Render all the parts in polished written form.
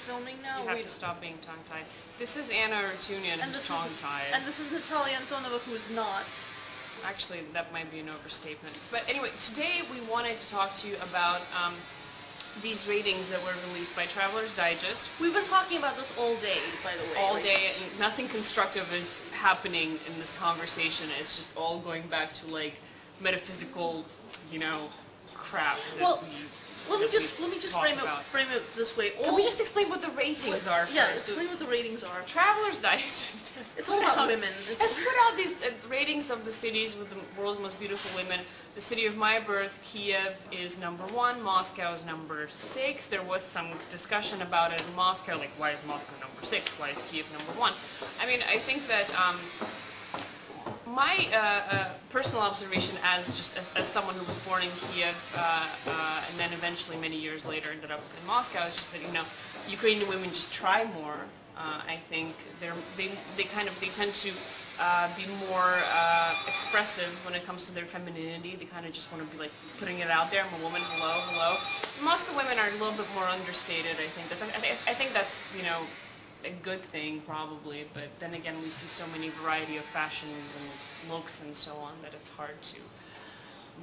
filming now. You have to stop being tongue-tied. This is Anna Arutunyan, who's tongue-tied. And this is Natalia Antonova, who is not. Actually, that might be an overstatement. But anyway, today we wanted to talk to you about these ratings that were released by Traveler's Digest. We've been talking about this all day, by the way. All day, and nothing constructive is happening in this conversation. It's just all going back to like metaphysical, you know, crap. Well, let me just frame it this way. Can we just explain what the ratings are first? Yeah, explain what the ratings are. Traveler's Digest. It's all about women. Has put out these ratings of the cities with the world's most beautiful women. The city of my birth, Kiev, is #1. Moscow is #6. There was some discussion about it in Moscow, like why is Moscow #6? Why is Kiev #1? I mean, I think that my personal observation as someone who was born in Kiev and then eventually many years later ended up in Moscow is just that, you know, Ukrainian women just try more. I think they tend to be more expressive when it comes to their femininity. They kind of just want to be like putting it out there. I'm a woman. Hello, hello. Moscow women are a little bit more understated. I think that's, you know, a good thing probably, but then again we see so many variety of fashions and looks and so on that it's hard to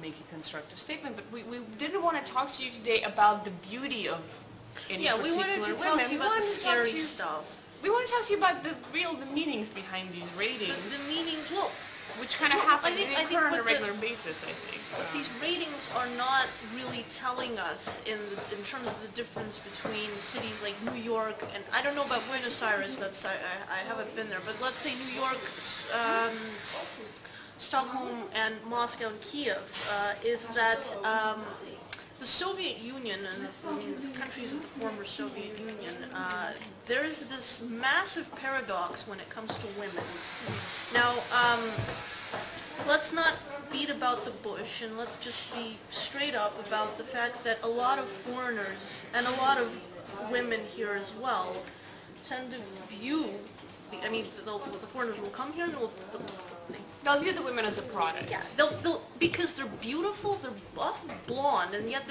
make a constructive statement. But we didn't want to talk to you today about the beauty of any particular women. We wanted to talk to you about the scary stuff. We want to talk to you about the meanings behind these ratings. The meanings, well, which kind of happen, they occur on a regular basis, I think. But these ratings are not really telling us in terms of the difference between cities like New York and, I don't know about Buenos Aires, that's I haven't been there, but let's say New York, Stockholm and Moscow and Kiev, is that the Soviet Union and the countries of the former Soviet Union, there is this massive paradox when it comes to women. Now, let's not beat about the bush, and let's just be straight up about the fact that a lot of foreigners, and a lot of women here as well, tend to view, the foreigners will come here and they'll view the women as a product. Yeah, because they're beautiful, they're buff, blonde, and yet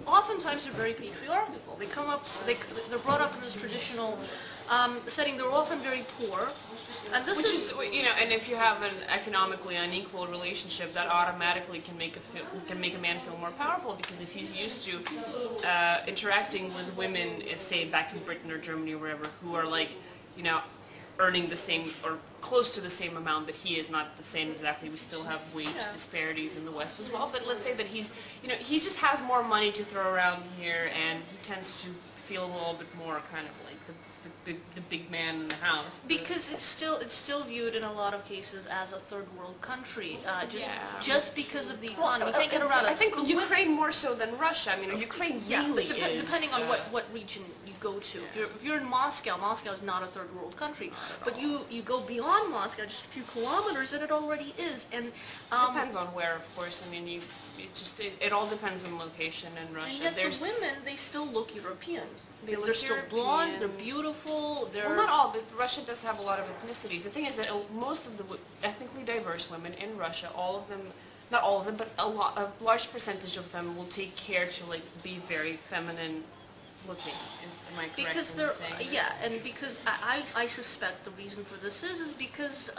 oftentimes they're very patriarchal. They come up, they're brought up in this traditional setting. They're often very poor, and this is, you know, and if you have an economically unequal relationship, that automatically can make a man feel more powerful, because if he's used to interacting with women, say back in Britain or Germany or wherever, who are like, you know, earning the same or close to the same amount, but he is not the same exactly. We still have wage disparities in the West as well. But let's say that he's, you know, he just has more money to throw around here, and he tends to feel a little bit more kind of like the big man in the house. Because it's still viewed in a lot of cases as a third world country, just because of the economy. I think Ukraine more so than Russia. I mean, Ukraine really is. Depending on what region you go to. If you're in Moscow, Moscow is not a third world country. But you go beyond Moscow, just a few kilometers, and it already is. And depends on where, of course. I mean, it all depends on location in Russia. And yet the women, they still look European. They're still blonde, they're beautiful, well, not all, but Russia does have a lot of ethnicities. The thing is that most of the ethnically diverse women in Russia, all of them, not all of them, but a large percentage of them will take care to like be very feminine looking. Am I correct because in saying that? And because I suspect the reason for this is because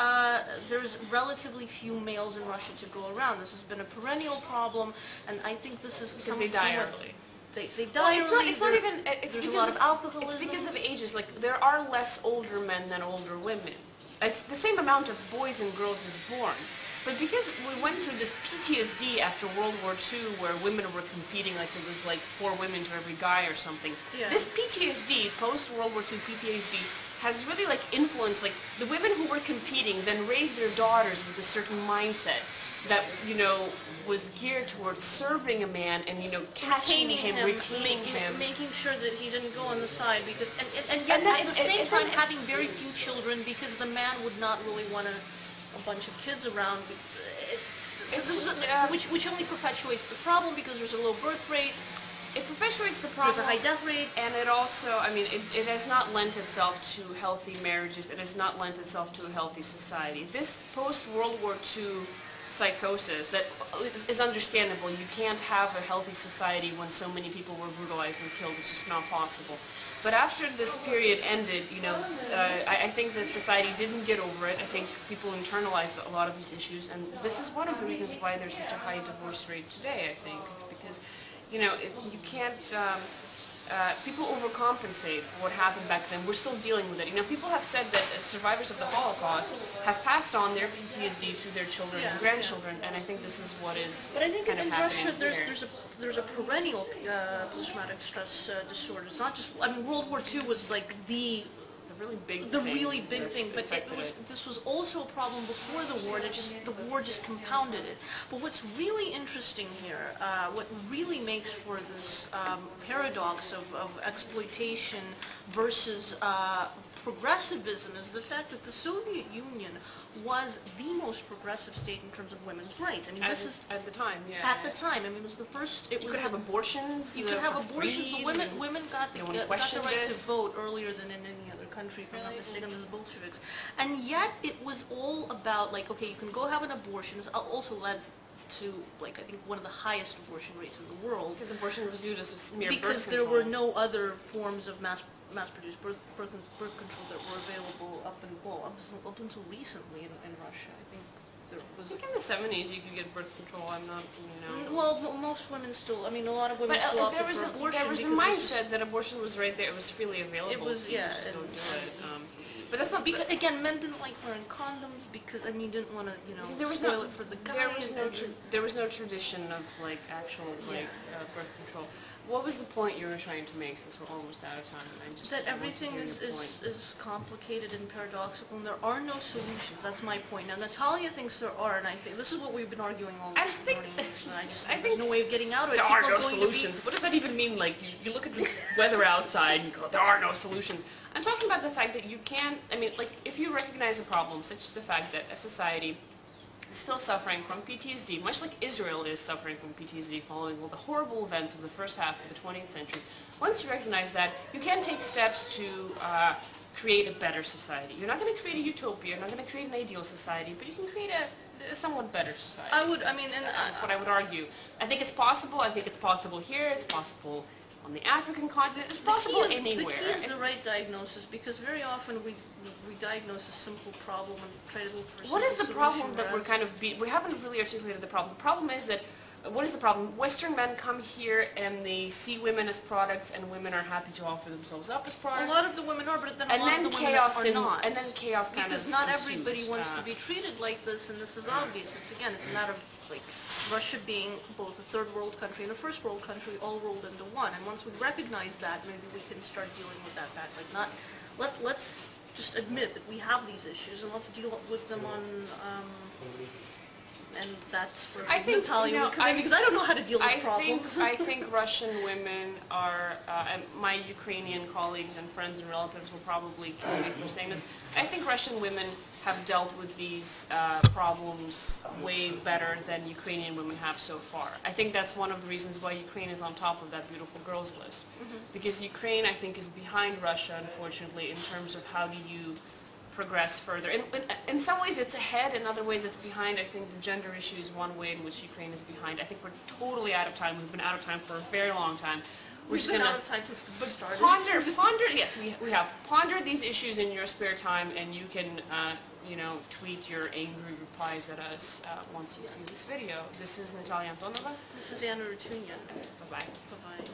there's relatively few males in Russia to go around. This has been a perennial problem, and I think this is because they die early. They die early. It's not even. It's there's because a lot of alcoholism. It's because of ages. Like there are less older men than older women. It's the same amount of boys and girls is born. But because we went through this PTSD after World War II, where women were competing, like there was like 4 women to every guy or something. Yeah. This PTSD, post World War II PTSD, has really like influenced, like the women who were competing then raised their daughters with a certain mindset that, you know, was geared towards serving a man and, you know, catching him, retaining him. Making sure that he didn't go on the side, because, and yet at the same time having very few children, because the man would not really want a bunch of kids around, which only perpetuates the problem, because there's a low birth rate. It perpetuates the problem. There's a high death rate. And it also, I mean, it has not lent itself to healthy marriages. It has not lent itself to a healthy society. This post-World War II psychosis that is understandable. You can't have a healthy society when so many people were brutalized and killed. It's just not possible. But after this period ended, you know, I think that society didn't get over it. I think people internalized a lot of these issues, and this is one of the reasons why there's such a high divorce rate today, I think. It's because, you know, you can't, people overcompensate for what happened back then. We're still dealing with it. You know, people have said that survivors of the Holocaust have passed on their PTSD to their children and grandchildren, and I think this is what is But I think kind in of Russia happening there's a perennial post-traumatic stress disorder. It's not just, I mean, World War II was like the really big thing, but this was also a problem before the war, and the war just compounded it. But what's really interesting here, what really makes for this paradox of exploitation versus progressivism is the fact that the Soviet Union was the most progressive state in terms of women's rights. I mean, this is at the time, yeah. At the time, I mean, it was the first. You could have abortions. You could have abortions. The women got the right to vote earlier than in any other country, if I'm not mistaken, under the Bolsheviks. And yet, it was all about like, okay, you can go have an abortion. It's also led to, like, I think one of the highest abortion rates in the world. Because abortion was viewed as a mere because there were no other forms of mass-produced birth control that were available up until recently in Russia. I think there was. I think in the 70s you could get birth control. I'm not, you know. Well, most women still. I mean, a lot of women still opt for abortion. There was a mindset that abortion was right there. It was freely available. It was, yeah. But that's not because again, men didn't like wearing condoms because you didn't want to, you know, spoil it for the guy. There was no tradition of like actual birth control. What was the point you were trying to make, since we're almost out of time? That everything is complicated and paradoxical, and there are no solutions. That's my point. Now, Natalia thinks there are, and I think this is what we've been arguing all morning. I just think there's no way of getting out of it. There are no solutions. What does that even mean? Like, you look at the weather outside and you go, there are no solutions. I'm talking about the fact that you can't, I mean, like, if you recognize a problem, such as the fact that a society is still suffering from PTSD, much like Israel is suffering from PTSD following the horrible events of the first half of the 20th century. Once you recognize that, you can take steps to create a better society. You're not going to create a utopia, you're not going to create an ideal society, but you can create a somewhat better society. That's what I would argue. I think it's possible. I think it's possible here. It's possible on the African continent. It's possible anywhere. The key is the right diagnosis, because very often we diagnose a simple problem and try to look for what is the problem that we're kind of we haven't really articulated the problem. The problem is that, what is the problem? Western men come here and they see women as products, and women are happy to offer themselves up as products. A lot of the women are, but then a lot of the women are not. And then chaos kind because not everybody wants to be treated like this, and this is obvious. It's a matter of like Russia being both a third world country and a first world country all rolled into one. And once we recognize that, maybe we can start dealing with that back. Like let's just admit that we have these issues, and let's deal with them on. And that's where Natalia would come in, because I don't know how to deal with problems. I think Russian women are, and my Ukrainian colleagues and friends and relatives will probably kill me for saying this, I think Russian women have dealt with these problems way better than Ukrainian women have so far. I think that's one of the reasons why Ukraine is on top of that beautiful girls list. Because Ukraine, I think, is behind Russia, unfortunately, in terms of how do you progress further. In some ways it's ahead, in other ways it's behind. I think the gender issue is one way in which Ukraine is behind. I think we're totally out of time. We've been out of time for a very long time. We've been out of time since the start. Ponder these issues in your spare time, and you can you know, tweet your angry replies at us once you see this video. This is Natalia Antonova. This is Arutunyan. Bye-bye. Bye-bye.